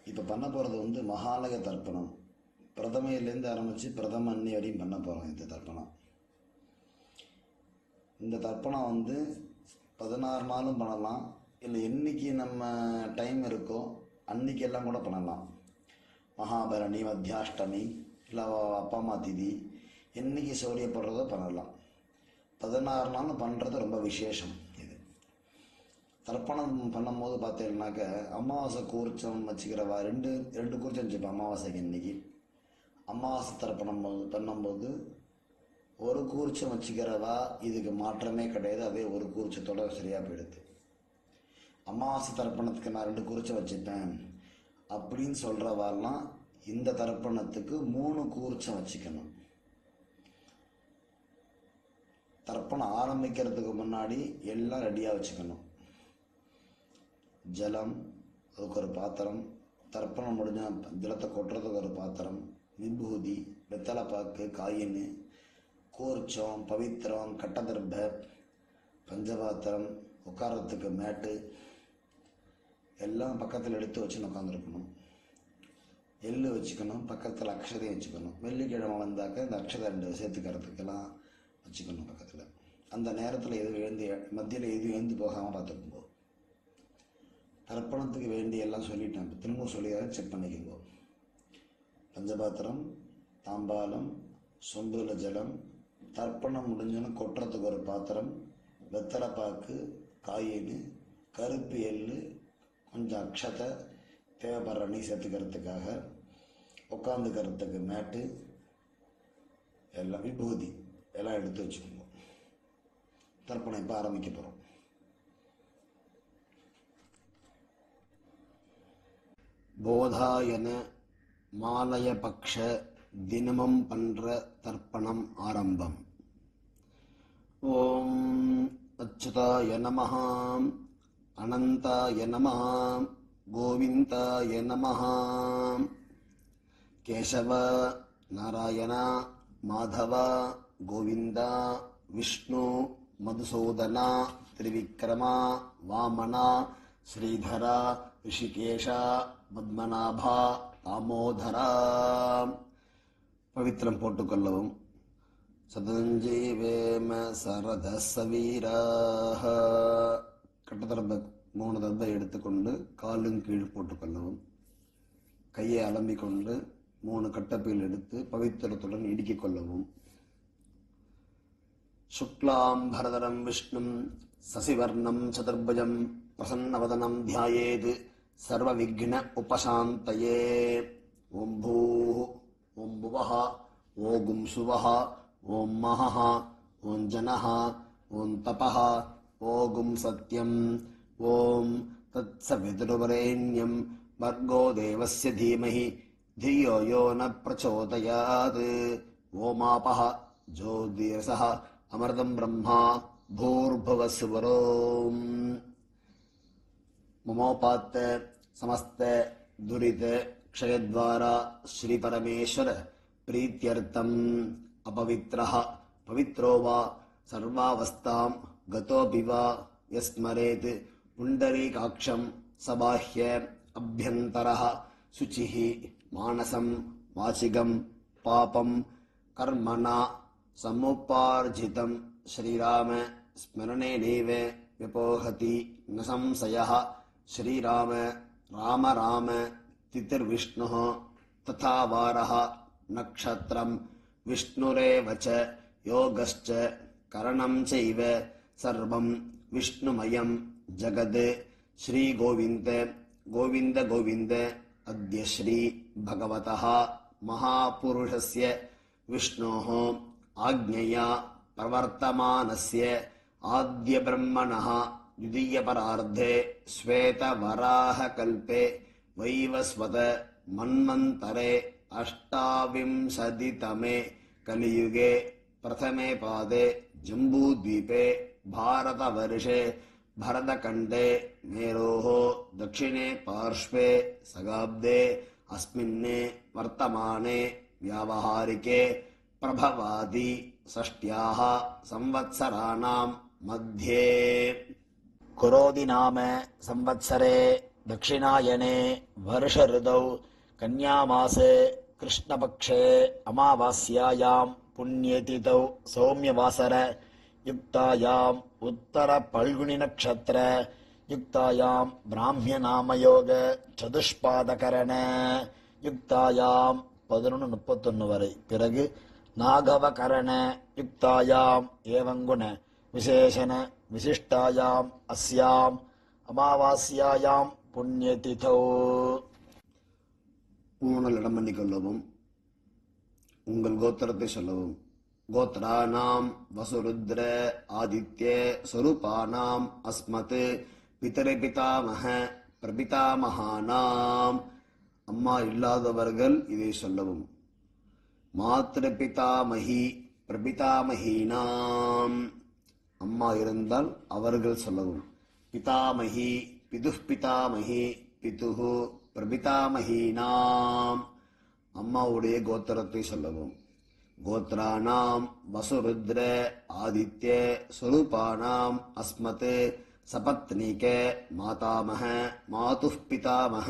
இப்போ பண்ண போகிறது வந்து மகாலய தர்ப்பணம். பிரதமையிலேருந்து ஆரம்பித்து பிரதம அன்னி வரையும் பண்ண போகிறோம். இந்த தர்ப்பணம் வந்து 16 நாளும் பண்ணலாம், இல்லை என்னைக்கு நம்ம டைம் இருக்கோ அன்னைக்கெல்லாம் கூட பண்ணலாம். மகாபரணி, மத்தியாஷ்டமி, இல்லை அப்பா அம்மா திதி, என்னைக்கு சௌரியப்படுறதோ பண்ணலாம். 16 நாளும் பண்ணுறது ரொம்ப விசேஷம். இது தர்ப்பணம் பண்ணும்போது பார்த்தீங்கன்னாக்க அமாவாசை கூர்ச்சம் வச்சுக்கிறவா ரெண்டு கூர்ச்சம் வச்சுப்பேன். அமாவாசைக்கு இன்னைக்கு அமாவாசை தர்ப்பணம் பண்ணும்போது ஒரு கூர்ச்சம் வச்சுக்கிறவா இதுக்கு மாற்றமே கிடையாது. அதே ஒரு கூர்ச்சத்தோட சரியாக போயிடுது. அமாவாசை தர்ப்பணத்துக்கு நான் 2 கூர்ச்சம் வச்சுப்பேன் அப்படின்னு சொல்கிறவாலாம் இந்த தர்ப்பணத்துக்கு 3 கூர்ச்சம் வச்சுக்கணும். தர்ப்பணம் ஆரம்பிக்கிறதுக்கு முன்னாடி எல்லாம் ரெடியாக வச்சுக்கணும். ஜலம், அதுக்கு ஒரு பாத்திரம், தர்ப்பணம் முடிஞ்ச ஜலத்தை கொட்டுறதுக்கு ஒரு பாத்திரம், விபூதி, வெத்தலைப்பாக்கு, காயின், கூர்ச்சம், பவித்திரம், கட்டதர்ப, பஞ்சபாத்திரம், உட்காரத்துக்கு மேட்டு எல்லாம் பக்கத்தில் எடுத்து வச்சுன்னு உட்காந்துருக்கணும். எள்ளு வச்சுக்கணும், பக்கத்தில் அக்ஷதையும் வச்சுக்கணும். வெள்ளிக்கிழமை வந்தாக்க இந்த அக்ஷதை 2 சேர்த்துக்கிறதுக்கெல்லாம் வச்சுக்கணும் பக்கத்தில். அந்த நேரத்தில் மத்தியில் எதுவும் எழுந்து போகாமல் பார்த்துக்கும்போ. தர்ப்பணத்துக்கு வேண்டிய எல்லாம் சொல்லிட்டேன், திரும்ப சொல்லிடுறேன், செக் பண்ணிக்கோங்க. பஞ்சபாத்திரம், தாம்பாலம், சொம்புல ஜலம், தர்ப்பணம் முடிஞ்சோன்னு கொட்டுறதுக்கு ஒரு பாத்திரம், வெத்தலைப்பாக்கு, காயின், கருப்பு எள்ளு, கொஞ்சம் அக்ஷதை, தேவைப்படுற நீ சேர்த்துக்கிறதுக்காக, உட்காந்துக்கிறதுக்கு மேட்டு, எல்லாம் விபூதி எல்லாம் எடுத்து வச்சுக்கோங்க. தர்ப்பணம் இப்போ ஆரம்பிக்க போகிறோம். போதாயன மாலய பக்ஷ தினமும் பண்ற தர்ப்பணம் ஆரம்பம். ஓம் அச்சுதாய நமஹ, அனந்தாய நமஹ, கோவிந்தாய நமஹ. கேசவ, நாராயண, மாதவ, கோவிந்தா, விஷ்ணு, மதுசூதன, திரிவிக்ரம, வாமன, ஸ்ரீதர, ரிஷிகேஷ, பத்மநாப, தாமோதர. பவித்திரம் போட்டுக்கொள்ளவும். சதஞ்சீவேம சரத சவீராக. கட்டதர்ப 3 தர்பை எடுத்துக்கொண்டு காலும் கீழ் போட்டுக்கொள்ளவும். கையை அலம்பிக்கொண்டு 3 கட்டப்பீல் எடுத்து பவித்திரத்துடன் இடுக்கிக் கொள்ளவும். சுக்லாம் பரதரம் விஷ்ணும் சசிவர்ணம் சதுர்புஜம் பிரசன்னவதனம் தியாயேத் சர்வ விக்ன உபசாந்தயே. ஓம் பூஹ், ஓம் புவஹ, ஓம் சுவஹ, ஓம் மஹஹ, ஓம் ஜனஹ, ஓம் தபஹ, ஓம் சத்யம், ஓம் தத்சவிதுர்வரேண்யம் भर्गो देवस्य धीमहि धियो यो न प्रचोदयात्. ओमापः ज्योतिरसः अमृतं ब्रह्मा भूर्भुवस्वरोम्. ममोपात्त समस्त दुरित क्षयद्वारा श्री परमेश्वर प्रीत्यर्थम् अपवित्रः पवित्रो वा सर्वावस्थां गतोऽपि वा यस्मरेत् पुण्डरीकाक्षं सबाह्य अभ्यन्तरः शुचिः मानसं वाचिकं पापं कर्मणा समुपार्जितं श्रीराम स्मरणेनैव व्यपोहति न संशयः. श्रीराम राम राम तिथिर्विष्णुः तथा वारः नक्षत्रं विष्णुरेव च योगश्च करणं चैव सर्वं विष्णुमयं जगत्. श्रीगोविन्द गोविन्द गोविन्द अद्य श्री भगवतः महापुरुषस्य विष्णोः आज्ञया प्रवर्तमानस्य आद्य ब्रह्मणः द्वितीयपरार्धे श्वेतवराहकल्पे वैवस्वत मन्वन्तरे 28तमे कलियुगे प्रथमे पादे जम्बूद्वीपे भारतवर्षे भरतखण्डे मेरोः दक्षिणे पार्श्वे सगाब्दे अस्मिन् वर्तमाने व्यावहारिके प्रभवादि षष्ट्याः संवत्सराणां मध्ये कुरोदि नाम संवत्सरे दक्षिणायने वर्षऋतौ कन्यामासे कृष्णपक्षे अमावास्यायां पुण्यतिथौ सौम्यवासर युक्तायाम् उत्तरफल्गुणिनक्षत्र युक्तायां ब्राह्म्यनामयोग चतुष्पादकरण युक्तायां 11:31 வரை. பிறகு नागवकरण युक्तायाम् एवंगुण विशेषण विशिष्टायाम् अस्याम् अमावास्यायां पुण्यतिथौ. பூணல் இடம் பண்ணிக்கொள்ளவும். உங்கள் கோத்திரத்தை சொல்லவும். கோத்ராணாம் வசுருத்ர ஆதித்ய ஸ்வரூபானாம் அஸ்மத் பிதரபிதாமஹ பிரபிதாமஹானாம். அம்மா இல்லாதவர்கள் இதை சொல்லவும். மாத்ருபிதாமஹி பிரபிதாமஹீனாம். அம்மா இருந்தால் அவர்கள் சொல்லவும். பிதாமஹி பிதுஹ் பிதாமஹி பிதுஹு பிரபிதாமஹீனாம். அம்மாவுடைய கோத்திரத்தை சொல்லவும். கோத்ராணாம் வசுருத்ர ஆதித்ய ஸ்வரூபானாம் அஸ்மத் சபத்னிக மாதாமஹ மாதுஹ் பிதாமஹ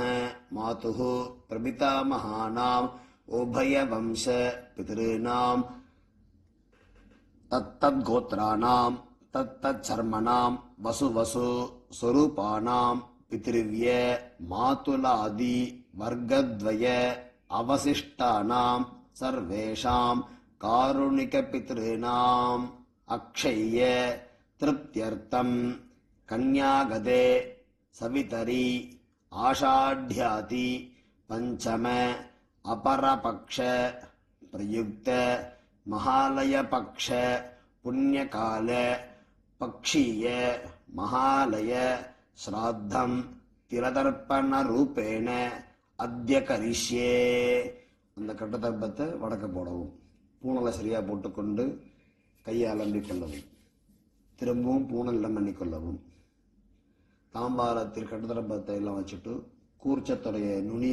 மாதுஹு பிரபிதாமஹானாம் உபய வம்ச பிதॄணாம் தத்தத் கோத்ராணாம் தத்தத் சர்மணாம் வசு வசு ஸ்வரூபானாம் பித்ருவ்ய மாதுலாதி வர்க்கத்வய அவசிஷ்டானாம் சர்வேஷாம் காருணிக பித்ருணாம் அக்ஷய்ய திருப்தியர்த்தம் கன்யாகதே சவிதரி ஆஷாಢ்யாதி பஞ்சம அபரபக்ஷ பிரயுக்த மகாலயபக்ஷ புண்ணியகால பக்ஷீய மகாலய ஸ்ராத்தம் திரதர்ப்பண ரூபேண அத்ய கரிஷ்யே. அந்த கட்டதர்ப்பத்தை வடக்க போடவும். பூணலை சரியாக போட்டுக்கொண்டு கையை அலம்பிக் கொள்ளவும். திரும்பவும் பூணல் இடம் பண்ணிக்கொள்ளவும். தாம்பாரத்தில் கட்டதர்ப்பத்தை எல்லாம் வச்சுட்டு கூர்ச்சத்துடைய நுனி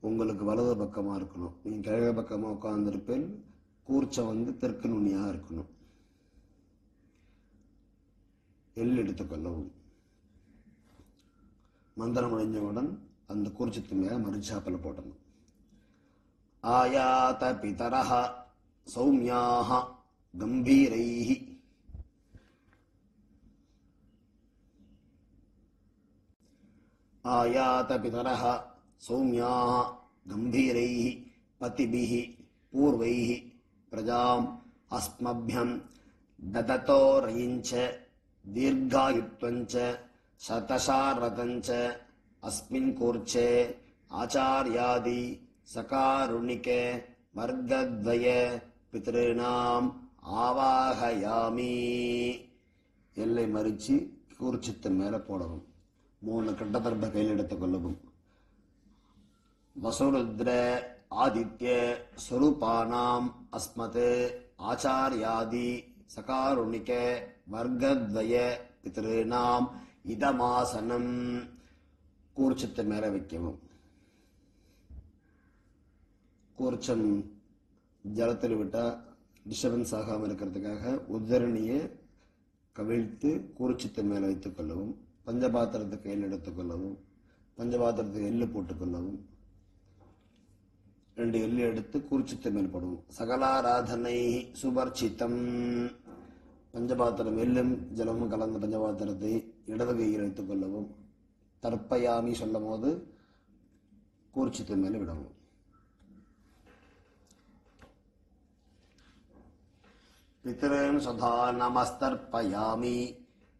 உங்களுக்கு வலது பக்கமாக இருக்கணும். நீங்கள் கிழக்கு பக்கமாக உட்கார்ந்துருப்பேன். கூர்ச்சம் தெற்கு நுனியாக இருக்கணும். எள் எடுத்துக்கொள்ளவும். மந்திரம் அடைஞ்சவுடன் அந்த கூர்ச்சத்து மேலே மறுச்சாப்பில் போட்டணும். ஆயாத பிதரஹ சௌமியாக கம்பீரைஹி ஆயாத பிதரஹ சௌமியாக கம்பீரைஹி பதிபிஹி பூர்வைஹி பிரஜாம் அஸ்மப்யம் தததோ ரயிஞ்ச தீர்காயுத்வஞ்ச சதசாரதஞ்ச அஸ்மின் கூர்ச்சே ஆச்சார்யாதி சகாருணிகே வர்க்கத்வய பித்ருணாம் ஆவாஹயாமி. எல்லை மறிச்சு கூர்ச்சத்து மேலே போடவும். 3 கட்டதர்ப்ப கையில் எடுத்துக் கொள்ளவும். வசுருத்ர ஆதித்ய ஸ்வரூபானாம் அஸ்மத் ஆச்சார்யாதி சகாருணிக வர்க்கத்வய பித்ருணாம் இதமாசனம். கூர்ச்சத்தை மேலே வைக்கவும். கூர்ச்சம் ஜலத்தில் விட்டால் டிஸ்டர்பன்ஸ் ஆகாமல் இருக்கிறதுக்காக உத்தரணியை கவிழ்த்து கூர்ச்சத்தை மேலே வைத்துக் கொள்ளவும். பஞ்சபாத்திரத்தை கையில் எடுத்துக்கொள்ளவும். பஞ்சபாத்திரத்துக்கு எள்ளு போட்டுக்கொள்ளவும். 2 எள்ளு எடுத்து கூர்ச்சத்தை மேல் போடவும். சகலாராதனை சுபர்ச்சித்தம். பஞ்சபாத்திரம் எள்ளும் ஜலமும் கலந்த பஞ்சபாத்திரத்தை இடது கையில் வைத்துக் கொள்ளவும். தர்ப்பயாமி சொல்லும் போது கூர்ச்சத்தை மேலே விடவும். பித்ருன் சுதா நமஸ்தர்ப்பயாமி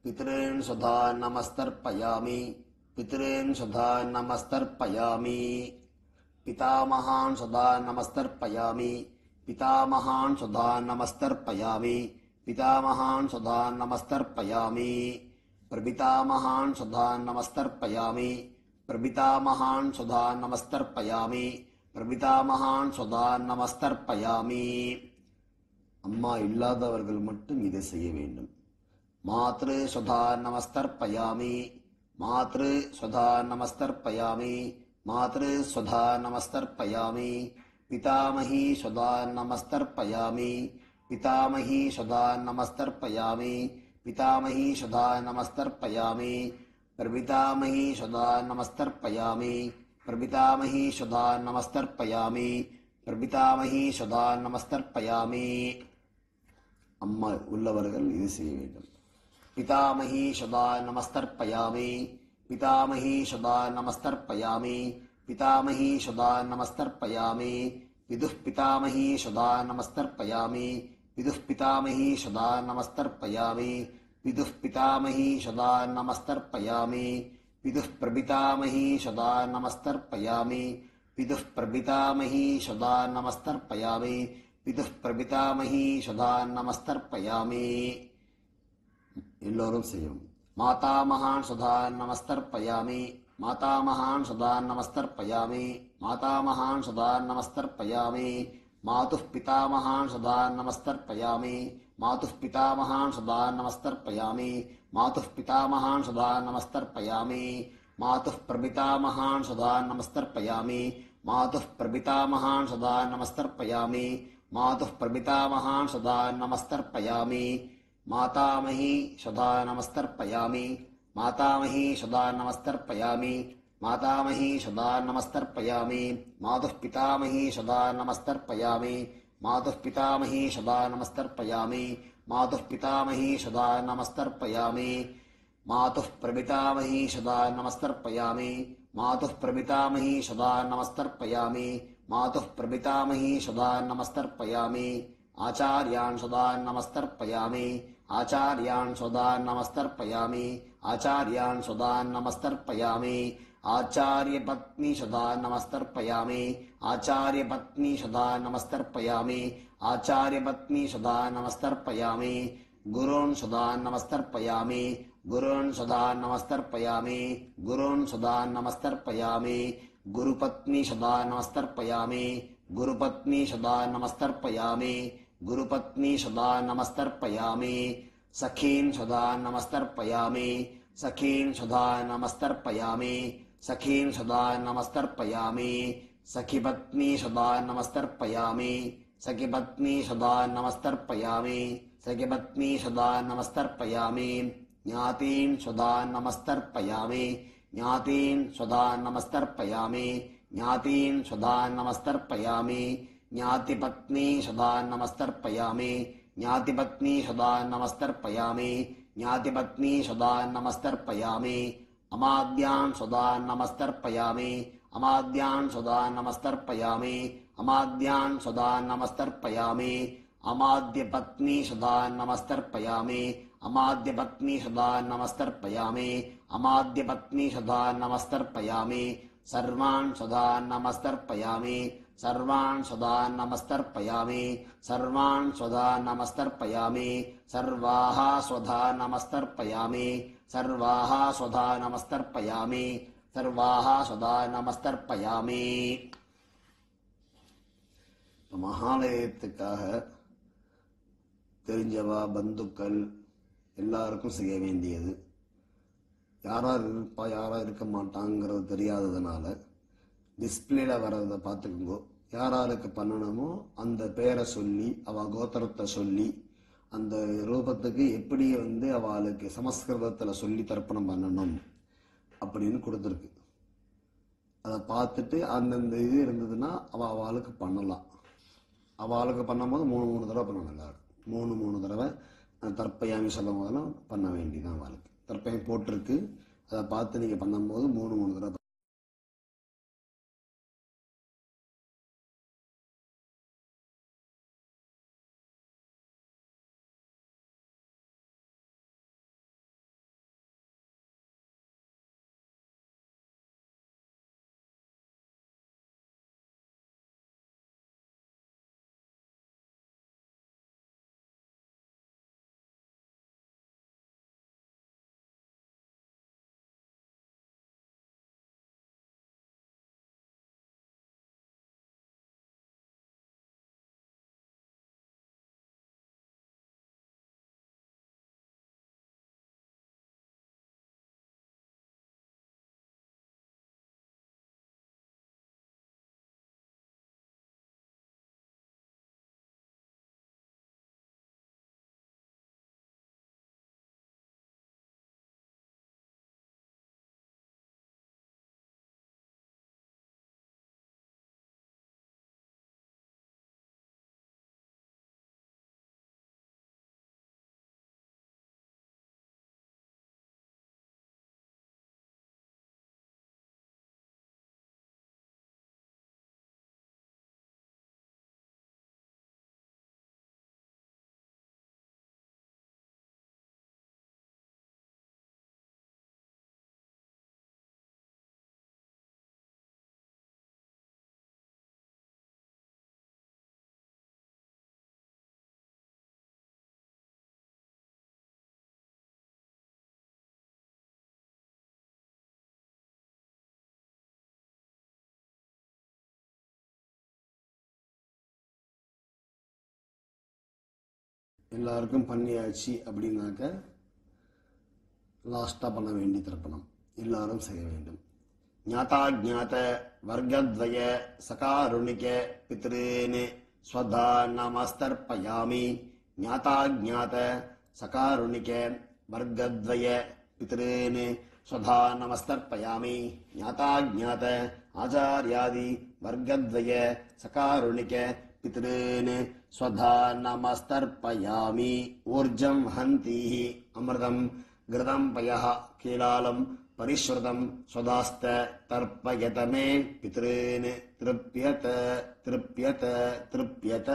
பித்ருன் சுதா நமஸ்தர்ப்பயாமி பித்ருன் சுதா நமஸ்தர்ப்பயாமி பிதாமகான் சுதா நமஸ்தர்ப்பயாமி பிதாமகான் சுதா நமஸ்தர்ப்பயாமி பிதாமகான் சுதா நமஸ்தர்ப்பயாமி பிரபிதாமகான் சுதா நமஸ்தர்ப்பயாமி பிரபிதாமகான் சுதா நமஸ்தர்ப்பயாமி பிரபிதாமகான் சுதா நமஸ்தர்ப்பயாமி. அம்மா இல்லாதவர்கள் மட்டும் இதை செய்ய வேண்டும். மாத்ரு சுதா நமஸ்தர்ப்பயாமி மாத்ரு சுதா நமஸ்தர்ப்பயாமி மாத்ரு சுதா நமஸ்தர்ப்பயாமி பிதாமஹி சுதா நமஸ்தர்ப்பயாமி பிதாமஹி சுதா நமஸ்தர்ப்பயாமி பிதாமஹி சுதா நமஸ்தர்ப்பயாமி प्रपितामही सदा नमस्तर्पयामि प्रपितामही सदा नमस्तर्पयामि प्रपितामही सदा नमस्तर्पयामि अम्मा உள்ளவர்கள் இது செய்ய வேண்டும் पितामही सदा नमस्तर्पयामि पितामही सदा नमस्तर्पयामि पितामही सदा नमस्तर्पयामि पितुः पितामही सदा नमस्तर्पयामि पितुः पितामही सदा नमस्तर्पयामि पितुः पितामही सदा नमस्तर्पयामि पितुः प्रपितामही सदा नमस्तर्पयामि पितुः प्रपितामही सदा नमस्तर्पयामि पितुः प्रपितामही सदा नमस्तर्पयामि எல்லோரும் செய்யும் மாதாமகான் சதா நமஸ்தர்ப்பயாமி மாதாமகான் சதா நமஸ்தர்ப்பயாமி மாதாமகான் சதா நமஸ்தர்ப்பயாமி மாதுः பிதாமகான் சதா நமஸ்தர்ப்பயாமி மாதுः பிதாமகான் சதா நமஸ்தர்ப்பயாமி மாதுः பிதாமகான் சதா நமஸ்தர்ப்பயாமி மாதுः பிரபிதாமகான் சதா நமஸ்தர்ப்பயாமி மாதுः பிரபிதாமகான் சதா நமஸ்தர்ப்பயாமி மாதுः பிரபிதாமகான் சதா நமஸ்தர்ப்பயாமி मातामही सदा नमस्तर्पयामि मातामही सदा नमस्तर्पयामि मातामही सदा नमस्तर्पयामि मातुः पितामही सदा नमस्तर्पयामि मातुः पितामही सदा नमस्तर्पयामि मातुः पितामही सदा नमस्तर्पयामि मातुः प्रपितामही सदा नमस्तर्पयामि मातुः प्रपितामही सदा नमस्तर्पयामि मातुः प्रपितामही सदा नमस्तर्पयामि आचार्यान् सदा नमस्तर्पयामि आचार्यान् सदा नमस्तर्पयामि आचार्यान् सदा नमस्तर्पयामि आचार्यपत्नी सदा नमस्तर्पयामि आचार्यपत्नी सदा नमस्तर्पयामि आचार्यपत्नी सदा नमस्तर्पयामि गुरून् सदा नमस्तर्पयामि गुरून् सदा नमस्तर्पयामि गुरून् सदा नमस्तर्पयामि गुरुपत्नी सदा नमस्तर्पयामि गुरुपत्नी सदा नमस्तर्पयामि गुरुपत्नी सदा नमस्तर्पयामि सखीन् सदा नमस्तर्पयामि सखीन् सदा नमस्तर्पयामि सखीन् सदा नमस्तर्पयामि सखीपत्नी सदा नमस्तर्पयामि सखीपत्नी सदा नमस्तर्पयामि सखीपत्नी सदा नमस्तर्पयामि ज्ञातीन् सदा नमस्तर्पयामि ज्ञातीन् सदा नमस्तर्पयामि ज्ञातीन् सदा नमस्तर्पयामि ज्ञातिपत्नी सदा नमस्तर्पयामि ज्ञातिपत्नी सदा नमस्तर्पयामि ज्ञातिपत्नी सदा नमस्तर्पयामि अमाद्यान् सदा नमस्तर्पयामि अमाद्यान् सदा नमस्तर्पयामि अमाद्यान् सदा नमस्तर्पयामि अमाद्यपत्नी सदा नमस्तर्पयामि अमाद्यपत्नी सदा नमस्तर्पयामि अमाद्यपत्नी सदा नमस्तर्पयामि सर्वान् सदा नमस्तर्पयामि सर्वान् सदा नमस्तर्पयामि सर्वान् सदा नमस्तर्पयामि सर्वाः स्वधा नमस्तर्पयामि सर्वाः स्वधा नमस्तर्पयामि सर्वाः सदा नमस्तर्पयामि மகாலயத்துக்காக தெரிஞ்சவா பந்துக்கள் எல்லாருக்கும் செய்ய வேண்டியது யாரார் இருப்பா யாராக இருக்க மாட்டாங்கிறது தெரியாததுனால டிஸ்பிளேல வர்றதை பார்த்துக்குங்கோ யாராருக்கு பண்ணணுமோ அந்த பேரை சொல்லி அவள் கோத்திரத்தை சொல்லி அந்த ரூபத்துக்கு எப்படி அவளுக்கு சமஸ்கிருதத்தில் சொல்லி தர்ப்பணம் பண்ணணும் அப்படின்னு கொடுத்துருக்கு. அதை பார்த்துட்டு அந்தந்த இது இருந்ததுன்னா அவளுக்கு பண்ணலாம். அவளுக்கு பண்ணும்போது மூணு தடவை பண்ணணும். எல்லாருக்கும் மூணு தடவை தர்ப்பயாமி சொல்லும் போதெல்லாம் பண்ண வேண்டியதான். அவளுக்கு தர்ப்பயம் போட்டிருக்கு, அதை பார்த்து நீங்கள் பண்ணும்போது மூணு தடவை எல்லாருக்கும் பண்ணியாச்சு அப்படின்னாக்க லாஸ்ட்டாக பண்ண வேண்டிய தர்ப்பணம் எல்லாரும் செய்ய வேண்டும். ஞாதா ஜாத வர்க்கத்வய சகாருணிக பித்ருன்னு ஸ்வதா நமஸ்தர்ப்பயாமி. ஞாதா ஜாத சகாருணிக வர்க்கத்வய பித்ருன்னு ஸ்வதா நமஸ்தர்ப்பயாமி. ஞாதா ஜாத ஆச்சார்யாதி வர்க்கத்வய சகாருணிக பித்ருன்னு ஸ்வதா நமஸ்தர்ப்பயாமி. ஊர்ஜம் ஹந்தீஹி அமிர்தம் கிருதம் பயः கீலாலம் பரிஸ்ருதம் ஸ்வதாஸ்த தர்ப்பயத மே பித்ருன் த்ருப்யத த்ருப்யத த்ருப்யத.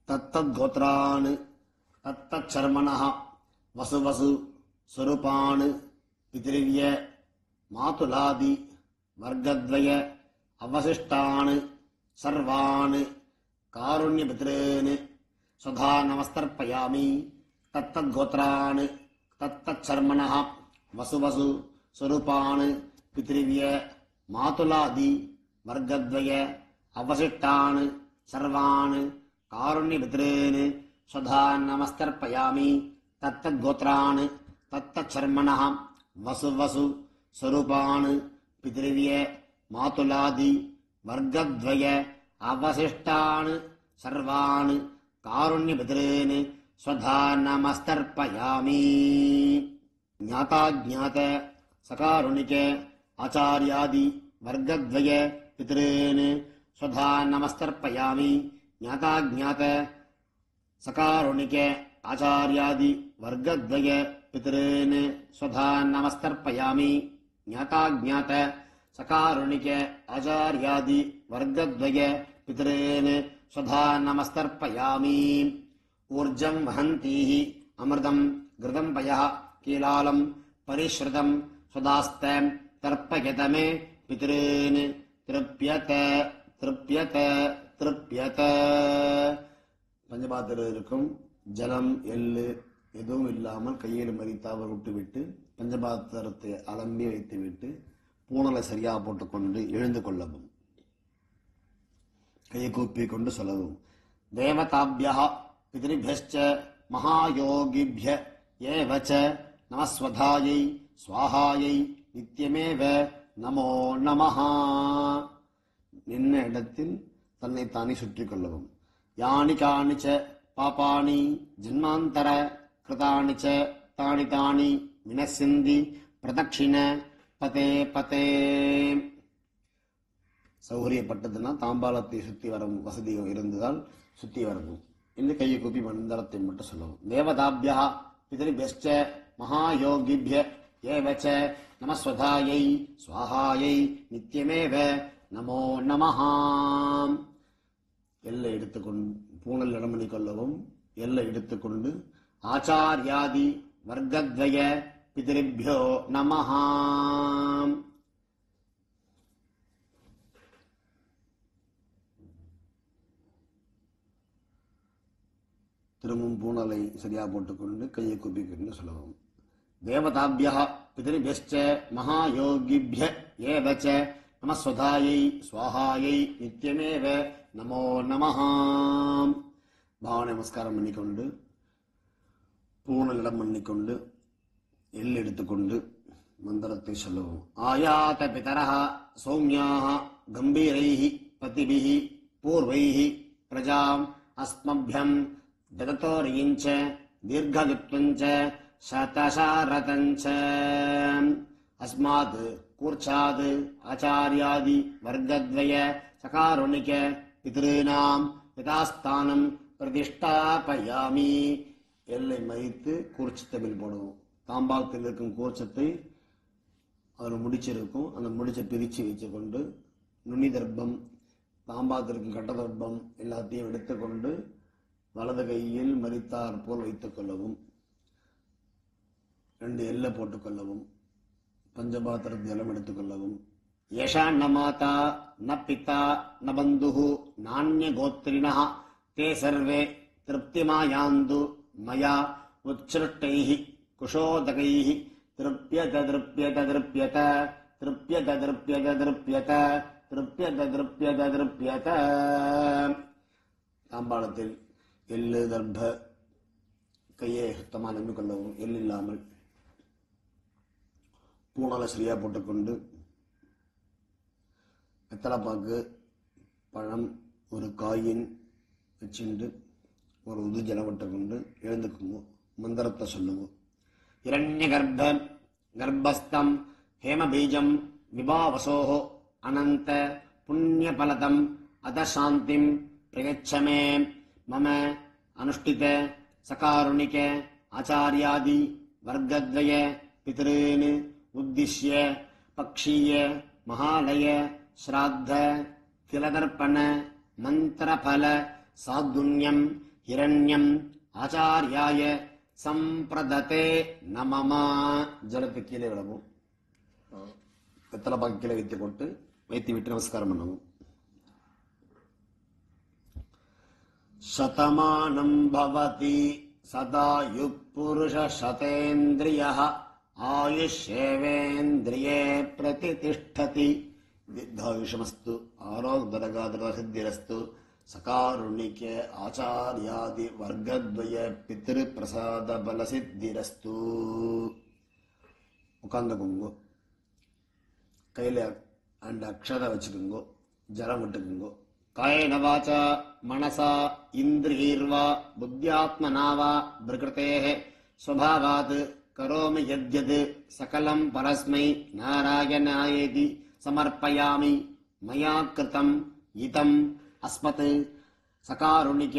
தத்தத்கோத்ரான் தத்தச்சர்மணः வசுவசு ஸ்வரூபான் பித்ருவ்ய மாதுலாதி வர்க்கத்வய அவசிஷ்டான் சர்வான் காருண்யபித்ருன் ஸ்வதா நமஸ்தர்ப்பயாமி. தத்தத்கோத்ரான் தத்தச்சர்மணः வசுவசு ஸ்வரூபான் பித்ருவ்ய மாதுலாதி வர்க்கத்வய அவசிஷ்டான் சர்வான் காருண்யபித்ருன் ஸ்வதா நமஸ்தர்ப்பயாமி. தத்தத்கோத்ரான் தத்தச்சர்மணः வசுவசு ஸ்வரூபான் பித்ருவ்ய மாதுலாதி வர்க்கத்வய அவசிஷ்டான் சர்வான் காருண்யபித்ருன் ஸ்வதா நமஸ்தர்ப்பயாமி. ஞாதா ஜாத சகாருணிக ஆச்சார்யாதி வர்க்கத்வய பித்ருன் ஸ்வதா நமஸ்தர்ப்பயாமி. ஞாதா ஜாத சகாருணிக ஆச்சார்யாதி வர்க்கத்வய பித்ருன் ஸ்வதா நமஸ்தர்ப்பயாமி. ஞாதா ஜாத சகாருணிக ஆச்சார்யாதி வர்க்கத்வய பித்ருன் ஸ்வதா நமஸ்தர்ப்பயாமி. ஊர்ஜம் வஹந்தீஹி அமிர்தம் கிருதம் பயः கீலாலம் பரிஸ்ருதம் ஸ்வதாஸ்த தர்ப்பயத மே பித்ருன் த்ருப்யத த்ருப்யத த்ருப்யத. பஞ்சபாத்திரம் இருக்கும் ஜலம் எள்ளு எதுவும் இல்லாமல் கையில் மறித்தாவ விட்டுவிட்டு பஞ்சபாத்திரத்தை அலம்பி வைத்துவிட்டு பூணலை சரியாக போட்டுக்கொண்டு எழுந்து கொள்ளவும். கையை கூப்பி கொண்டு சொல்லவும். தேவதாபியः பித்ருभ्यश्च மகாயோகிभ्य ஏவ ச நமஸ்வதாயை ஸ்வாஹாயை நித்யமேவ நமோ நமஹ. நின்ன இடத்தில் தன்னைத்தானே சுற்றிக் கொள்ளவும். யானி காணி ச பாபானி ஜன்மாந்தர கிருதானி ச தானி தானி வினசிந்தி பிரதட்சிண பதே பதே. சௌகரியப்பட்டதுன்னா தாம்பாளத்தை சுத்தி வரும் வசதி இருந்ததால் சுத்தி வரவும். இந்த கையை கூப்பி மந்திரத்தை மட்டும் சொல்லவும். தேவதாபியः பித்ருभ्यश्च மகாயோகிभ्य ஏவ ச நமஸ்வதாயை ஸ்வாஹாயை நித்யமேவ நமோ நமஹ. எல்லை எடுத்துக்கொண்டு பூணல் இடம் பண்ணி கொள்ளவும். எல்லை எடுத்துக்கொண்டு ஆச்சார்யாதி வர்க்கத்வய பித்ருभ्यो நமஹ. திரும்பவும் பூணலை சரியா போட்டுக்கொண்டு கையை கூப்பிக்கொண்டு சொல்லவும். தேவதாபியः பித்ருभ्यश्च மகாயோகிभ्य ஏவ ச நமஸ்வதாயை ஸ்வாஹாயை நித்யமேவ நமோ நமஹ. பாவனை நமஸ்காரம் பண்ணிக்கொண்டு பூணல் இடம் பண்ணிக்கொண்டு எள் எடுத்துக்கொண்டு மந்திரத்தை சொல்லவும். ஆயாத பிதரः சௌமியாः கம்பீரைः பதிபிः பூர்வைः பிரஜாம் அஸ்மभ्यं தததோரியஞ்ச தீர்घவித்வஞ்ச சதசாரதஞ்ச. அஸ்மாத் கூர்ச்சாத் ஆச்சார்யாதி வர்க்கத்வய சகாருணிக பித்ருநாம் பிதாஸ்தானம் பிரதிஷ்டாபயாமி. எல்லை மறித்து கூர்ச்சத்தமிழ் போடுவோம். தாம்பாளத்தில் இருக்கும் கூர்ச்சத்தை அதில் முடிச்சிருக்கும். அந்த முடிச்சை பிரித்து வச்சு கொண்டு நுனி தர்ப்பம் தாம்பாளத்திற்கும் கட்ட தர்ப்பம் எல்லாத்தையும் எடுத்துக்கொண்டு வலது கையில் மறித்தார் போல் வைத்துக் கொள்ளவும். 2 எல்லை போட்டுக்கொள்ளவும். பஞ்சபாத்திரத்தை எல்லாம் எடுத்துக்கொள்ளவும். ஏஷா ந மாதா ந பிதா ந பந்துஹு நான்ய கோத்திரிணः தே சர்வே திருப்திமாயாந்து மயா உத்ஸ்ருஷ்டைஹி कुशोदकैः तृप्यत तृप्यत तृप्यत तृप्यत तृप्यत तृप्यत तृप्यत तृप्यत तृप्यत தாம்பாளத்தில் எள்ளு தர்ப கையை சுத்தமாக நம்பிக்கொள்ளவும் எள் இல்லாமல் பூனால சரியா போட்டுக்கொண்டு வெத்தலைப்பாக்கு பழம் ஒரு காயின் வச்சுண்டு ஒரு உது ஜலம் விட்டுக்கொண்டு எழுந்துக்குங்க மந்திரத்தை சொல்லுவோம் இரண்ய கர்ப்பஸ்தம் ஹேமபீஜம் விபாவசோः அனந்த புண்ணியபலதம் அதசாந்திம் பிரயச்சமே மம அனுஷ்டித சகாருணிக ஆச்சாரியாதி வர்க்கத்வய பிதॄன் உத்திஷ்ய பக்ஷீய மகாலய ஸ்ராத்த திலதர்ப்பண மந்திரபல சாதுன்யம் இரண்யம் ஆச்சாரியாய சம்பிரததே நமமா. ஜலத்து கீழே விடவும் வெத்தலை பாக்கு கீழே வைத்து கொண்டு வைத்து விட்டு நமஸ்காரம் பண்ணவும். சதமானம் பவதி சதாயுப் புருஷ சதேந்திரியः ஆயுஷ்யேவேந்திரியே பிரதிதிஷ்டதி தீர்காயுஷமஸ்து ஆரோக்யதரகாதரசித்திரஸ்து சகாருணிக ஆச்சாரியாதி வர்க்கத்வய பித்ரு பிரசாத பலசித்திரஸ்து. உட்காந்துக்குங்கோ, கையில் அந்த அக்ஷதை வச்சுக்குங்கோ, ஜலம் விட்டுக்குங்கோ. காயேன வாசா மனசா இந்திரியைர்வா புத்தியாத்மனா வா பிரகிருதேஹ ஸ்வபாவாத் கரோமி யத்யத் சகலம் பரஸ்மை நாராயணாயேதி சமர்ப்பயாமி மயா கிருதம் இதம் அஸ்மத் சகாருணிக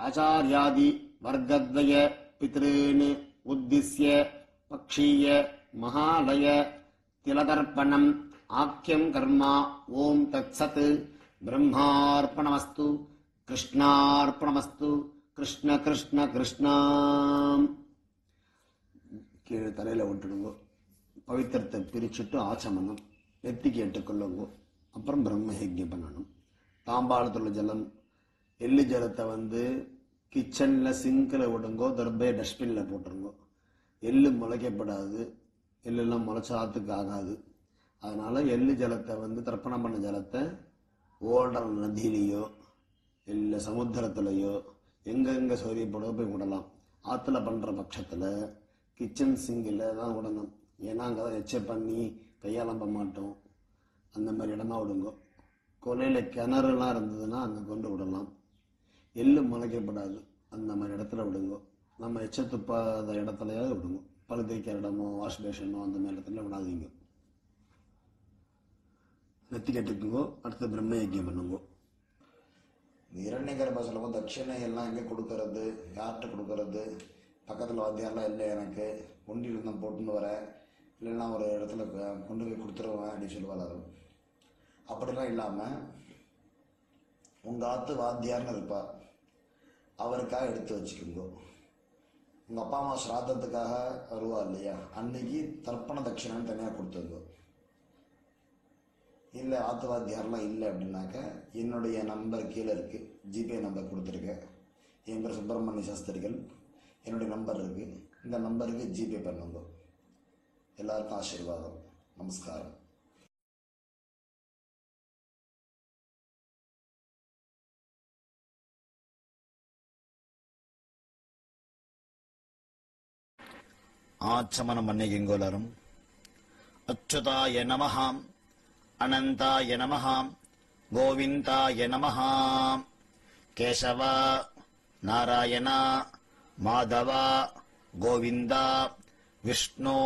ஆச்சார்யாதி வர்க்கத்வய பித்ருன் உத்திஸ்ய பக்ஷீய மகாலய திலதர்ப்பணம் ஆக்கியம் கர்மா. ஓம் தத்சத். பிரம்மார்ப்பணமஸ்து கிருஷ்ணார்ப்பணமஸ்து. கிருஷ்ண கிருஷ்ண கிருஷ்ணா. கீழே தலையில விட்டுடுங்க. பவித்திரத்தை பிரிச்சுட்டு ஆச்சமனம் நெத்திக்கு ஏற்றுக்கொள்ளுங்க. அப்புறம் பிரம்மயஜ்யம் பண்ணணும். தாம்பாளத்துல ஜலம் எள்ளு ஜலத்தை கிச்சன்ல சிங்கில் விடுங்கோ, தர்பே டஸ்ட்பின்ல போட்டுருங்கோ. எள்ளு முளைக்கப்படாது, எள்ளெல்லாம் முளைச்சாத்துக்கு ஆகாது. அதனால எள்ளு ஜலத்தை தர்ப்பணம் பண்ண ஜலத்தை ஓடுற நதியிலையோ இல்லை சமுத்திரத்திலையோ எங்கெங்க சௌரியப்படோ போய் விடலாம். ஆற்றுல பண்ணுற பட்சத்தில் கிச்சன் சிங்கில் தான் விடணும். ஏன்னா அங்கே தான் எச்சை பண்ணி கையாளம்ப மாட்டோம். அந்த மாதிரி இடமா விடுங்க. கொலையில் கிணறுலாம் இருந்ததுன்னா அங்கே கொண்டு விடலாம். எள்ளு முளைக்கப்படாது, அந்த மாதிரி இடத்துல விடுங்க. நம்ம எச்ச துப்பாத இடத்துலையாவது விடுங்க. பழு தேய்க்கிற இடமோ வாஷ் பேஷனோ அந்த மாதிரி இடத்துல விடாதீங்க. நெத்தி கட்டுக்குங்கோ. அடுத்து பிரம்ம யஜ்யம் பண்ணுங்கோ. இரண்ய கர்ப்ப சொல்லுவோம். தட்சிணை எல்லாம் எங்கே கொடுக்கறது, யார்கிட்ட கொடுக்கறது? பக்கத்தில் வாத்தியாரெலாம் இல்லை, எனக்கு ஒண்டியில் தான் போட்டுன்னு வரேன், இல்லைன்னா ஒரு இடத்துல கொண்டு போய் கொடுத்துருவேன் அப்படின்னு சொல்லுவார். அப்படிலாம் இல்லாமல் உங்கள் ஆத்து வாத்தியார்னு இருப்பார், அவருக்காக எடுத்து வச்சுக்கோங்க. உங்கள் அப்பா அம்மா ஸ்ராத்தத்துக்காக வருவா இல்லையா, அன்னைக்கு தர்ப்பண தட்சிணான்னு தனியாக கொடுத்துருங்க. இல்லை ஆத்து வாத்தியாரெலாம் இல்லை அப்படின்னாக்க என்னுடைய நம்பர் கீழே இருக்குது, ஜிபே நம்பர் கொடுத்துருக்கேன். என் பேர் சுப்பிரமணிய சாஸ்திரிகள், என்னுடைய நம்பர் இருக்குது. இந்த நம்பருக்கு ஜிபே பண்ணுங்க. எல்லாருக்கும் ஆசீர்வாதம். நமஸ்காரம். ஆச்சமனம் பண்ணிக்கிங்கோலரும். அச்சுதாய நமஹ, அனந்தாய நமஹ, கோவிந்தாய நமஹ. கேசவ, நாராயண, மாதவ, கோவிந்த, விஷ்ணு,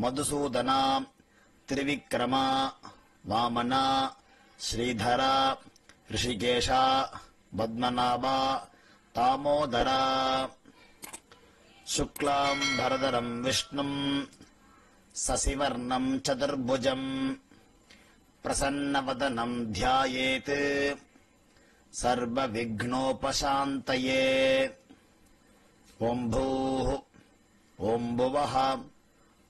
மதுசூதன, திரிவிக்ரம, வாமன, ஸ்ரீதர, ரிஷிகேஷ, பத்மநாப, தாமோதர. சுக்லாம் பரதரம் விஷ்ணும் சசிவர்ணம் சதுர்புஜம் பிரசன்னவதனம் த்யாயேத் சர்வ விக்னோபசாந்தயே. ஓம் பூஹ், ஓம் புவஹ,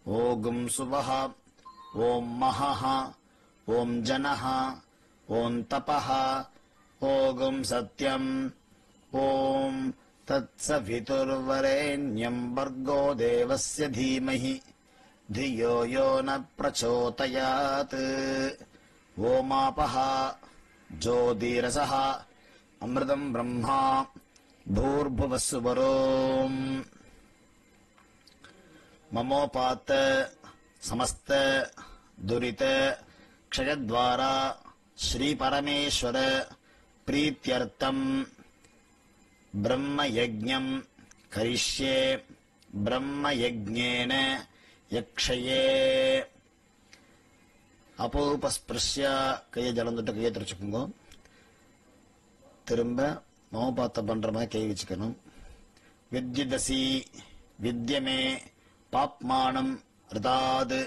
ஓம் சுவஹ, ஓம் மஹஹ, ஓம் ஜனஹ, ஓம் தபஹ, ஓம் சத்யம், ஓம் तत्सवितुर्वरेण्यं भर्गो देवस्य धीमहि धियो यो न प्रचोदयात् ओमापः ज्योतिरसः अमृतं ब्रह्मा भूर्भुवस्सुवरोम् ममोपात समस्त दुरित क्षयद्वारा श्री परमेश्वर प्रीत्यर्थम ब्रह्म यज्ञं करिष्ये ब्रह्म यज्ञेन यक्षये अपोपस्पृश्य கையை ஜலந்துட்டு கையை திறச்சுக்குங்க. திரும்ப மௌபாத்த பண்ற மாதிரி கை வச்சுக்கணும். வித்யுதசி வித்யமே பாப்மானம் ரிதாது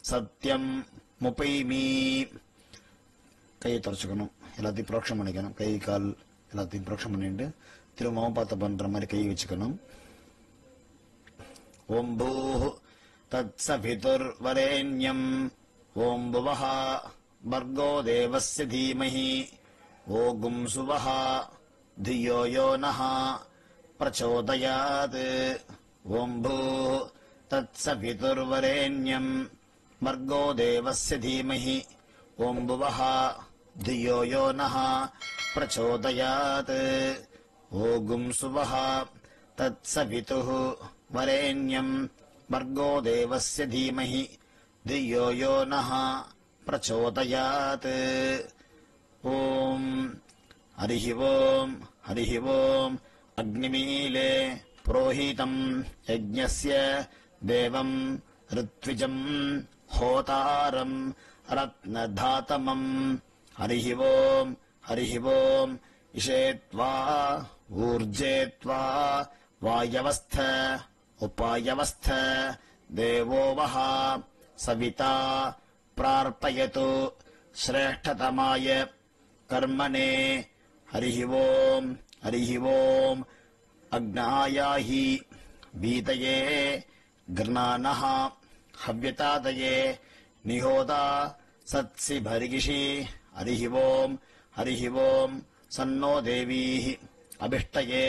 சத்தியம் முபைமீ. கையை தொடச்சுக்கணும். எல்லாத்தையும் புரோக்ஷம் பண்ணிக்கணும். கை கால் எல்லாத்தையும் புரோக்ஷம் பண்ணிட்டு திரும்பவும் பார்த்த பண்ற மாதிரி கை வச்சுக்கணும். ஓம் பூ தத் சவிதுர்வரேண்யம் ஓம் புவஹ பர்கோ தேவஸ்ய தீமஹி ஓகும் சுவஹ धियो यो नः प्रचोदयात् ओम भू तत्सवितुर्वरेण्यं भर्गो देवस्य धीमहि ओम भुवः धियो यो नः प्रचोदयात् ओगुं सुवः तत्सवितुः वरेण्यं भर्गो देवस्य धीमहि धियो यो नः प्रचोदयात् ओम हरिः ओम् हरिः ओम् अग्निमीले पुरोहितं यज्ञस्य देवं ऋत्विजं होतारं रत्नधातमं हरिः ओम् इषेत्वा ऊर्जेत्वा वायवस्थ उपायवस्थ देवो वः सविता प्रार्पयतु श्रेष्ठतमाय कर्मणे हरिः ओम् अग्नायाहि वीतये गृणानः हव्यतादये निहोदा सत्सि भर्गिषि हरिः ओम् सन्नो देवीः अभिष्टये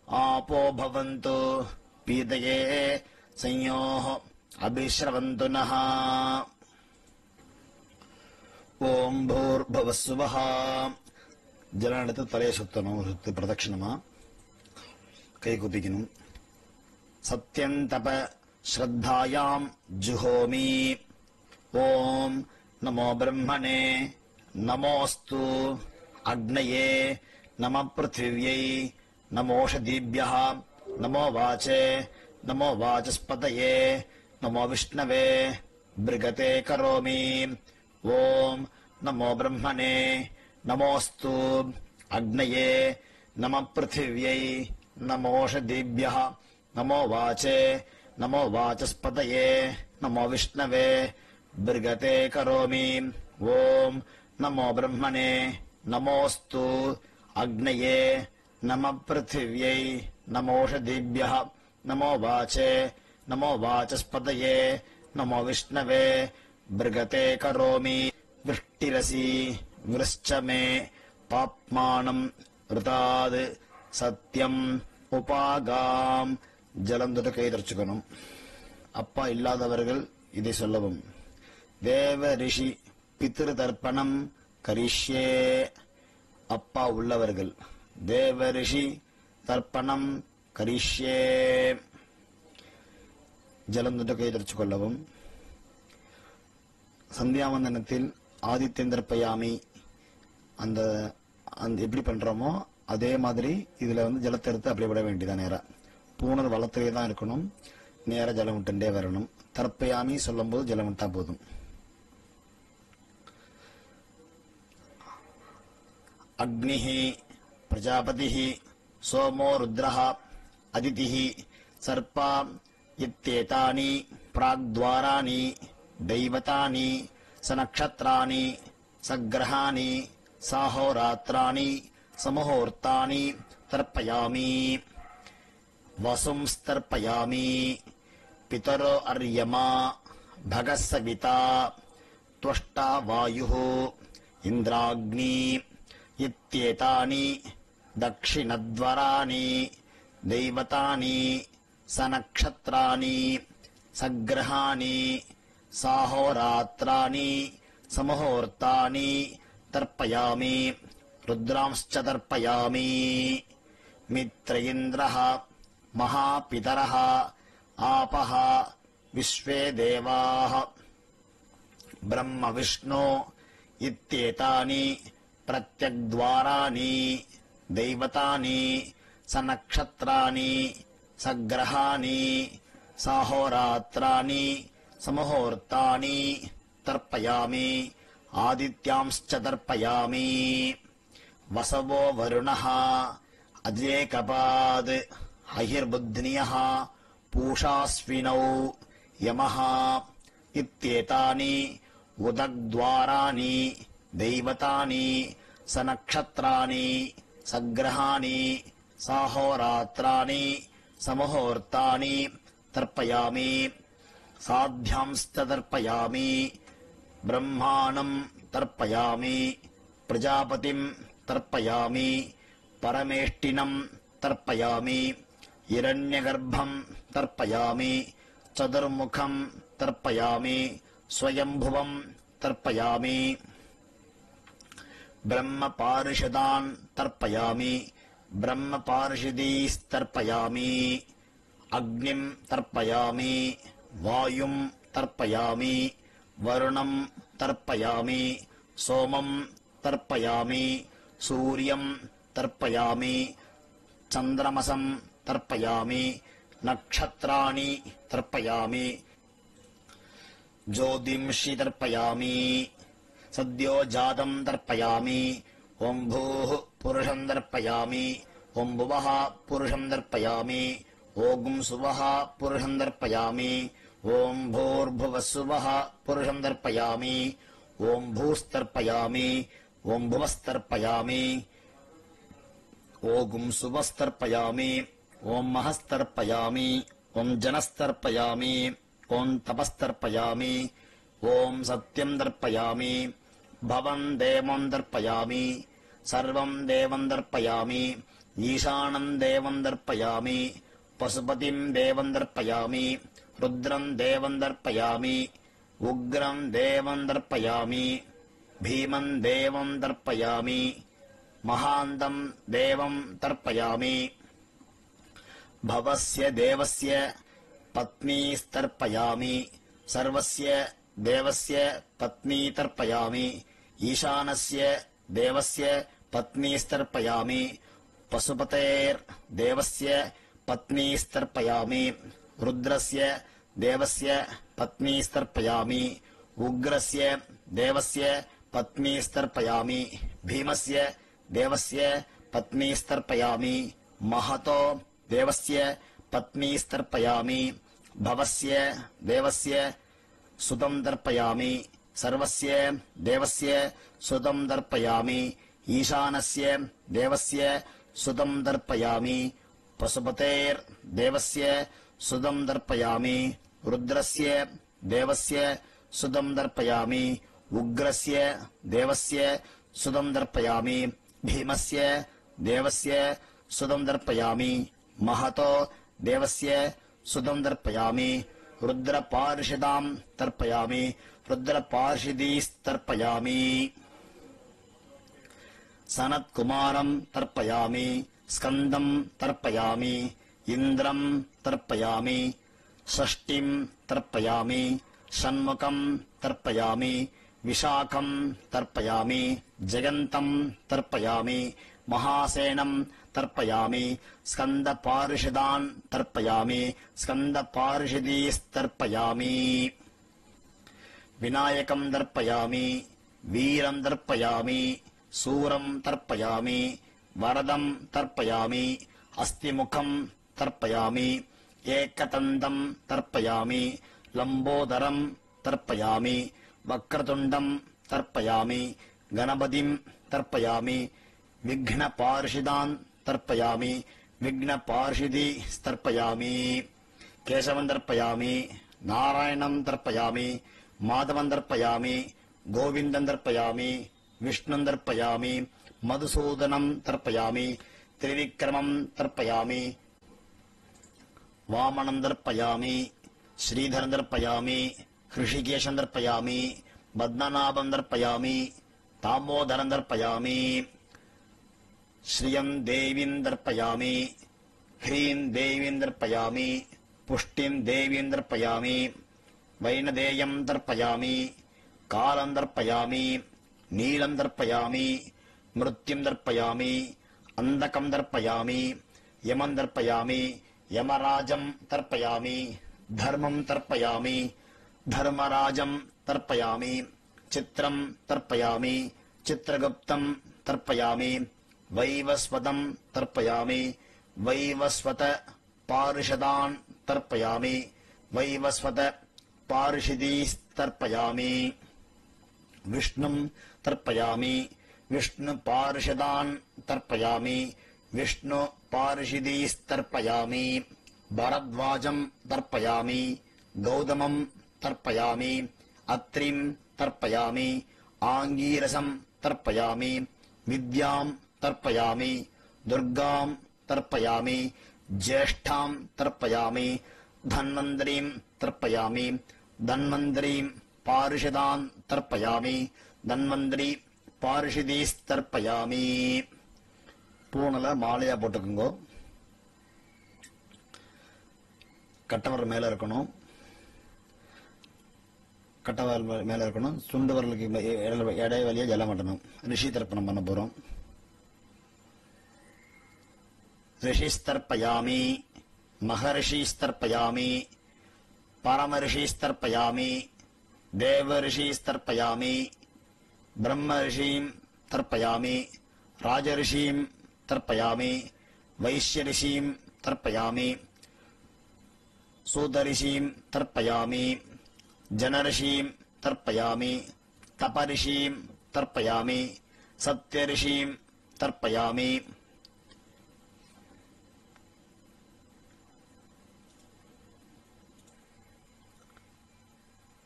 आपो भवन्तु पीतये संयोः अभिश्रवन्तु नः ஓம் பூர்பவஸ்வஹ. ஜலம் எடுத்து தலையை சுத்தணும். சுத்து பிரதட்சிணமா கை குப்பிக்கணும். சத்யந்தப ஸ்ரத்தாயாம் ஜுஹோமி. ஓம் நமோ பிரம்மணே நமோஸ்து அக்னயே நம பிருத்திவ்யை நமோஷதீப்யः நமோ வாச்சே நமோ வாசஸ்பதயே நமோ விஷ்ணவே பிருகதே கரோமி. ओम नमो ब्रह्मणे नमोस्तु अग्नये नमः पृथिव्यै नमोषधीभ्यः नमो वाचे नमो वाचस्पतये नमो विष्णवे भृगते करोमि. ओम नमो ब्रह्मणे नमोस्तु अग्नये नमः पृथिव्यै नमोषधीभ्यः नमो वाचे नमो वाचस्पतये नमो विष्णवे भृगते करोमि. वृष्टिरसि वृश्च मे पाप्मानं ऋताद् सत्यम உபாகாம். ஜலம் தொட்டு கை தரிச்சுக்கணும். அப்பா இல்லாதவர்கள் இதை சொல்லவும். தேவ ரிஷி பித்ரு தர்ப்பணம் கரிஷ்யே. அப்பா உள்ளவர்கள் தேவ ரிஷி தர்ப்பணம் கரிஷ்யே. ஜலம் தொட்டு கை தரிச்சு கொள்ளவும். சந்தியாவந்தனத்தில் ஆதித்யந்திரப்பயாமி அந்த எப்படி பண்றோமோ அதே மாதிரி இதுல ஜலத்தை எடுத்து அப்படியே விட வேண்டியதான். நேரா பூணர் வளத்திலே தான் இருக்கணும். நேர ஜலம் விட்டுண்டே வரணும். தர்ப்பயாமி சொல்லும் போது ஜலம் விட்டா போதும். அக்னிஹி பிரஜாபதிஹி சோமோ ருத்ரஹ அதிதிஹி சர்ப்பா இத்யேதானி பிராக்த்வாராணி दैवतानि सनक्षत्राणि सग्रहाणि साहोरात्राणि समहोर्तानि तर्पयामि. वसुंस्तर्पयामि. पितरो अर्यमा भगः सविता त्वष्टा वायुः इन्द्राग्नि इत्येतानि दक्षिणद्वाराणि दैवतानि सनक्षत्राणि सग्रहाणि साहोरात्राणि समहोर्तानि तर्पयामि रुद्रांश्च तर्पयामि मित्र इन्द्रः महापितरः आपः विश्वे देवाः ब्रह्म विष्णु इत्येतानि प्रत्यग्द्वाराणि दैवतानि सनक्षत्राणि सग्रहाणि साहोरात्राणि समहोर्तानि तर्पयामि आदित्यांश्च तर्पयामि वसवो वरुणः अजेकपाद् अहिर्बुध्न्यः पूषास्विनौ यमः इत्येतानि उदग्द्वाराणि दैवतानि सनक्षत्राणि सग्रहाणि साहोरात्राणि समहोर्तानि तर्पयामि साध्यांश्च तर्पयामि ब्रह्माणम् तर्पयामि प्रजापतिम् तर्पयामि परमेष्टिनम् तर्पयामि हिरण्यगर्भम् तर्पयामि चतुर्मुखम् तर्पयामि स्वयम्भुवम् तर्पयामि ब्रह्मपारिषदान् तर्पयामि ब्रह्मपारिषदीस्तर्पयामि अग्निम् तर्पयामि वायुम् तर्पयामि वरुणम् तर्पयामि सोमम् तर्पयामि सूर्यम् तर्पयामि चन्द्रमसम् तर्पयामि नक्षत्राणि तर्पयामि ज्योतिंषि तर्पयामि सद्यो जातम् तर्पयामि ॐ भूः पुरुषम् तर्पयामि ॐ भुवः पुरुषम् तर्पयामि ॐ सुवः पुरुषम् तर्पयामि ॐ भूर्भुवस्सुवः पुरुषम् तर्पयामि ॐ भूस्तर्पयामि ॐ भुवस्तर्पयामि ॐ सुवस्तर्पयामि ॐ महस्तर्पयामि ॐ जनस्तर्पयामि ॐ तपस्तर्पयामि ॐ सत्यम् तर्पयामि भवम् देवम् तर्पयामि सर्वम् देवम् तर्पयामि ईशानम् देवम् तर्पयामि पशुपतिम् देवम् तर्पयामि रुद्रम् देवम् तर्पयामि उग्रम् देवम् तर्पयामि भीमम् देवम् तर्पयामि महान्तम् देवम् तर्पयामि भवस्य देवस्य पत्नीस्तर्पयामि सर्वस्य देवस्य पत्नी तर्पयामि ईशानस्य देवस्य पत्नीस्तर्पयामि पशुपतेर्देवस्य पत्नीस्तर्पयामि रुद्रस्य देवस्य पत्नीस्तर्पयामि उग्रस्य देवस्य पत्नीस्तर्पयामि भीमस्य देवस्य पत्नीस्तर्पयामि महतो देवस्य पत्नीस्तर्पयामि भवस्य देवस्य सुतम् तर्पयामि सर्वस्य देवस्य सुतम् तर्पयामि ईशानस्य देवस्य सुतम् तर्पयामि पशुपतेर्देवस्य सुतम् तर्पयामि रुद्रस्य देवस्य सुतम् तर्पयामि उग्रस्य देवस्य सुतम् तर्पयामि भीमस्य देवस्य सुतम् तर्पयामि महतो देवस्य सुतम् तर्पयामि रुद्रपार्षदाम् तर्पयामि रुद्रपार्षदीस्तर्पयामि सनत्कुमारम् तर्पयामि स्कन्दम् तर्पयामि इन्द्रम् तर्पयामि षष्टिम् तर्पयामि षण्मुखम् तर्पयामि विशाखम् तर्पयामि जयन्तम् तर्पयामि महासेनम् तर्पयामि स्कन्दपार्षदान् तर्पयामि स्कन्दपार्षदीस्तर्पयामि विनायकम् तर्पयामि वीरम् तर्पयामि सूरम् तर्पयामि वरदम् तर्पयामि अस्तिमुखम् तर्पयामि एकदन्तम् तर्पयामि लम्बोदरम् तर्पयामि वक्रतुण्डम् तर्पयामि गणपतिम् तर्पयामि विघ्नपार्षदान् तर्पयामि विघ्नपार्षदीस्तर्पयामि केशवम् तर्पयामि नारायणम् तर्पयामि माधवम् तर्पयामि गोविन्दम् तर्पयामि विष्णुम् तर्पयामि मधुसूदनम् तर्पयामि त्रिविक्रमम् तर्पयामि वामनं दर्पयामि श्रीधरं दर्पयामि हृषिकेशं दर्पयामि पद्मनाभं दर्पयामि ताम्बोदरं दर्पयामि श्रियं देवीं दर्पयामि ह्रीं देवीं दर्पयामि पुष्टिं देवीं दर्पयामि वैनदेयं दर्पयामि कालं दर्पयामि नीलं दर्पयामि मृत्युं दर्पयामि अंधकं दर्पयामि यमं दर्पयामि यमराजं तर्पयामि धर्मं तर्पयामि धर्मराजं तर्पयामि चित्रं तर्पयामि चित्रगुप्तं तर्पयामि वैवस्वतं तर्पयामि वैवस्वत पारिषदान् तर्पयामि वैवस्वत पारिषदीस्तर्पयामि विष्णुं तर्पयामि विष्णुपारिषदान् तर्पयामि विष्णुपारिषदीस्तर्पयामि भरद्वाजं तर्पयामि गौतमं तर्पयामि अत्रिं तर्पयामि आङ्गीरसं तर्पयामि विद्यां तर्पयामि दुर्गां तर्पयामि ज्येष्ठां तर्पयामि धन्वन्तरीं तर्पयामि धन्वन्तरीं पारिषदान् तर्पयामि धन्वन्तरी पारिषदीस्तर्पयामि பூனல மாலையா போட்டுக்குங்கோ. கட்டவரல் மேல இருக்கணும், கட்டவரல் மேல இருக்கணும். சுண்டு வரலுக்கு இடை வழியா ஜலம் மாட்டணும். ரிஷி தர்ப்பணம் பண்ண போறோம். ऋषिस्तर्पयामि महर्षिस्तर्पयामि परमर्षिस्तर्पयामि देवर्षिस्तर्पयामि ब्रह्मर्षिं तर्पयामि राजर्षिं तर्पयामि वैश्यर्षिं तर्पयामि सूतर्षिं तर्पयामि जनर्षिं तर्पयामि तपर्षिं तर्पयामि सत्यर्षिं तर्पयामि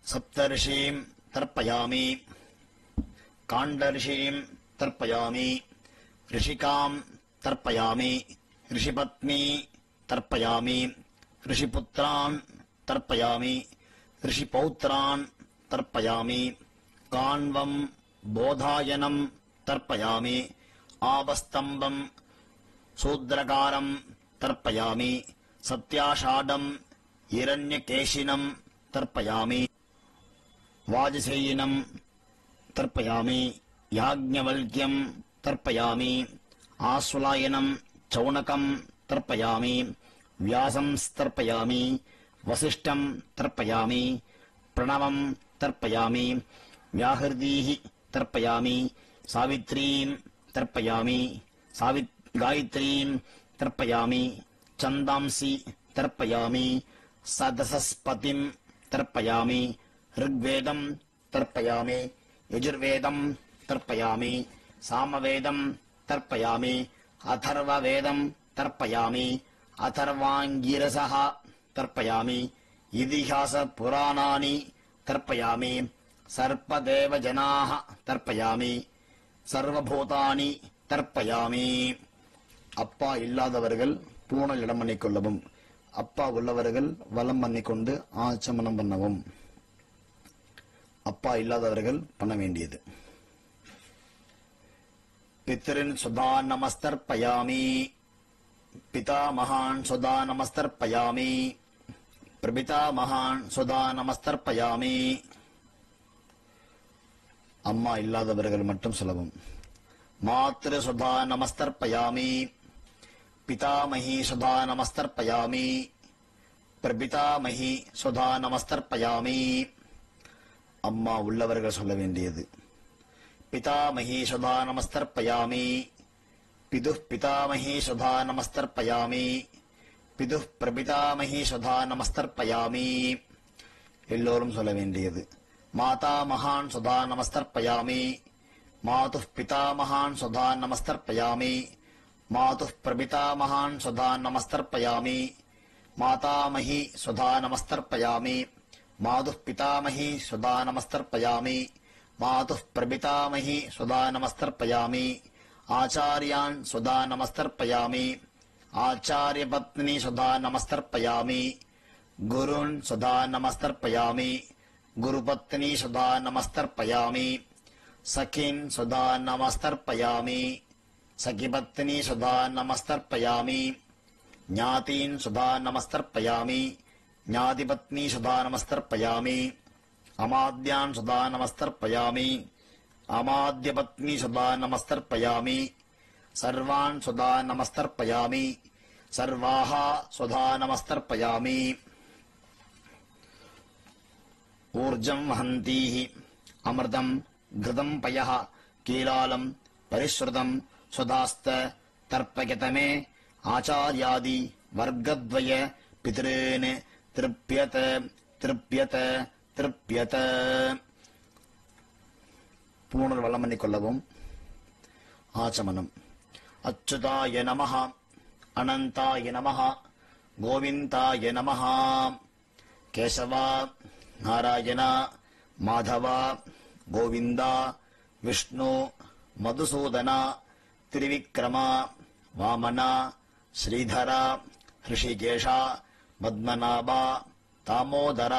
सप्तर्षिं तर्पयामि काण्डर्षिं तर्पयामि ऋषिकां तर्पयामि ऋषिपत्नी तर्पयामि ऋषिपुत्रान् तर्पयामि ऋषिपौत्रान् तर्पयामि काण्वं बोधायनं तर्पयामि आपस्तम्भं शूद्रकारं तर्पयामि सत्याषाढं हिरण्यकेशिनं तर्पयामि वाजसेयिनं तर्पयामि याज्ञवल्क्यं तर्पयामि आश्वलायनं चौनकं तर्पयामि व्यासं तर्पयामि वसिष्ठं तर्पयामि प्रणवं तर्पयामि व्याहृदीः तर्पयामि सावित्रीं तर्पयामि गायत्रीं तर्पयामि छन्दांसि तर्पयामि सदसस्पतिं तर्पयामि ऋग्वेदं तर्पयामि यजुर्वेदं तर्पयामि सामवेदं तर्पयामि अथर्ववेदं तर्पयामि अथर्वाङ्गिरसः तर्पयामि इतिहासपुराणानि तर्पयामि सर्पदेवजनाः तर्पयामि सर्वभूतानि तर्पयामि. அப்பா இல்லாதவர்கள் பூணல் இடம் பண்ணிக்கொள்ளவும், அப்பா உள்ளவர்கள் வலம் பண்ணிக்கொண்டு ஆச்சமனம் பண்ணவும். அப்பா இல்லாதவர்கள் பண்ண வேண்டியது. பித்ரின் சுதா நமஸ்தர்ப்பயாமி பிதா மகான் சுதா நமஸ்தர்ப்பயாமி பிரபிதா மகான் சுதா நமஸ்தர்ப்பயாமி. அம்மா இல்லாதவர்கள் மட்டும் சொல்லவும். மாத்ரு சுதா நமஸ்தர்ப்பயாமி पितामही सुधा नमस्तर्पयामि प्रपितामही सुधा नमस्तर्पयामि. அம்மா உள்ளவர்கள் சொல்ல வேண்டியது. पितामही सुधा नमस्तर्पयामि पितुः पितामही सुधा नमस्तर्पयामि पितुः प्रपितामही सुधा नमस्तर्पयामि. எல்லோரும் சொல்ல வேண்டியது. माता महान् सुधा नमस्तर्पयामि मातुः पितामहान् सुधा नमस्तर्पयामि मातुः प्रपितामहान् सुधा नमस्तर्पयामि मातामही सुधा नमस्तर्पयामि मातुः पितामही सुधा नमस्तर्पयामि मातुः प्रपितामही सुधा नमस्तर्पयामि आचार्यान् सुधा नमस्तर्पयामि आचार्यपत्नी सुधा नमस्तर्पयामि गुरुन् सुधा नमस्तर्पयामि गुरुपत्नी सुधा नमस्तर्पयामि सखीन् सुधा नमस्तर्पयामि सखीपत्नी सुधा नमस्तर्पयामि ज्ञातीन् सुधा नमस्तर्पयामि ज्ञातिपत्नी सुधा नमस्तर्पयामि अमाद्यान् सुधा नमस्तर्पयामि अमाद्यपत्नी सुधा नमस्तर्पयामि सर्वान् सुधा नमस्तर्पयामि सर्वाः सुधा नमस्तर्पयामि ऊर्जं वहन्तीः अमृतं घृतं पयः कीलालं परिश्रुतं सुधास्त तर्पयतमे आचार्यादि वर्गद्वय पितॄन् तृप्यत तृप्यत तृप्यत पूर्णवलं मन्निकोल्लवुम आचमनम् अच्युताय नमः अनन्ताय नमः गोविन्दाय नमः केशव नारायण माधव गोविन्द विष्णु मधुसूदन त्रिविक्रम वामन श्रीधर ऋषिकेश पद्मनाभ दामोदर।